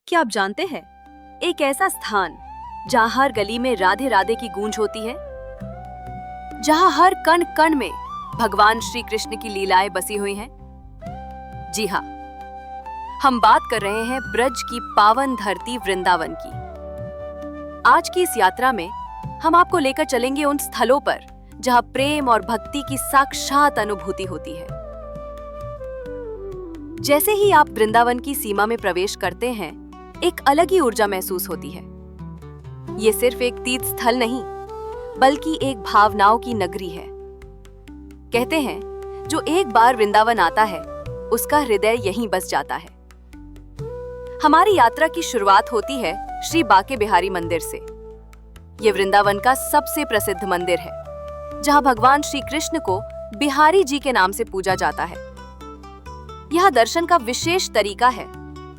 क्या आप जानते हैं, एक ऐसा स्थान जहाँ हर गली में राधे राधे की गूंज होती है, जहाँ हर कण कण में भगवान श्री कृष्ण की लीलाएं बसी हुई हैं। जी हाँ, हम बात कर रहे हैं ब्रज की पावन धरती वृंदावन की। आज की इस यात्रा में हम आपको लेकर चलेंगे उन स्थलों पर जहाँ प्रेम और भक्ति की साक्षात अनुभूति होती है। जैसे ही आप वृंदावन की सीमा में प्रवेश करते हैं, एक अलग ही ऊर्जा महसूस होती है। ये सिर्फ एक तीर्थ स्थल नहीं, बल्कि एक भावनाओं की नगरी है। कहते हैं, जो एक बार वृंदावन आता है, उसका हृदय यहीं बस जाता है। हमारी यात्रा की शुरुआत होती है श्री बांके बिहारी मंदिर से। ये वृंदावन का सबसे प्रसिद्ध मंदिर है, जहां भगवान श्री कृष्ण को बिहारी जी के नाम से पूजा जाता है। यह दर्शन का विशेष तरीका है।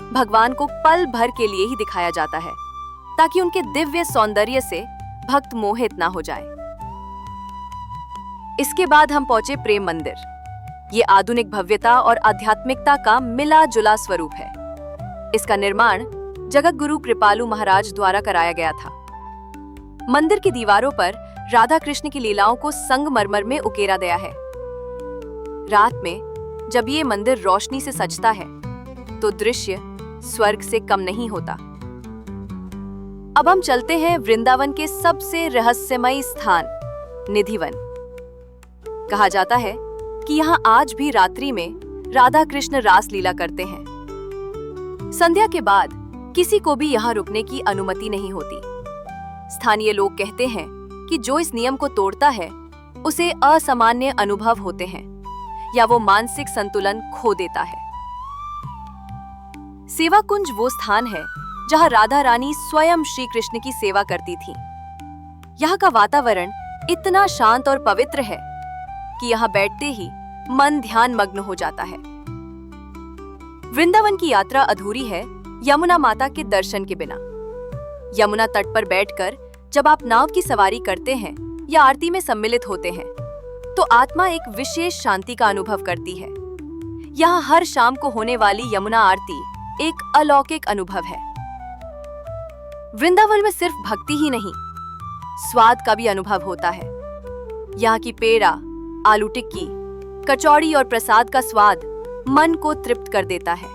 भगवान को पल भर के लिए ही दिखाया जाता है, ताकि उनके दिव्य सौंदर्य से भक्त मोहित ना हो जाए। इसके बाद हम पहुंचे प्रेम मंदिर। ये आधुनिक भव्यता और आध्यात्मिकता का मिला जुला स्वरूप है। इसका निर्माण जगत गुरु कृपालु महाराज द्वारा कराया गया था। मंदिर की दीवारों पर राधा कृष्ण की लीलाओं को संगमरमर में उकेरा गया है। रात में जब ये मंदिर रोशनी से सजता है, तो दृश्य स्वर्ग से कम नहीं होता। अब हम चलते हैं वृंदावन के सबसे रहस्यमयी स्थान निधिवन। कहा जाता है कि यहाँ आज भी रात्रि में राधा कृष्ण रास लीला करते हैं। संध्या के बाद किसी को भी यहाँ रुकने की अनुमति नहीं होती। स्थानीय लोग कहते हैं कि जो इस नियम को तोड़ता है, उसे असामान्य अनुभव होते हैं या वो मानसिक संतुलन खो देता है। सेवा कुंज वो स्थान है जहां राधा रानी स्वयं श्री कृष्ण की सेवा करती थी। यहाँ का वातावरण इतना शांत और पवित्र है कि यहाँ बैठते ही मन ध्यान मग्न हो जाता है। वृंदावन की यात्रा अधूरी है यमुना माता के दर्शन के बिना। यमुना तट पर बैठकर जब आप नाव की सवारी करते हैं या आरती में सम्मिलित होते हैं, तो आत्मा एक विशेष शांति का अनुभव करती है। यहाँ हर शाम को होने वाली यमुना आरती एक अलौकिक अनुभव है। वृंदावन में सिर्फ भक्ति ही नहीं, स्वाद का भी अनुभव होता है। यहाँ की पेड़ा, आलू टिक्की, कचौड़ी और प्रसाद का स्वाद मन को तृप्त कर देता है।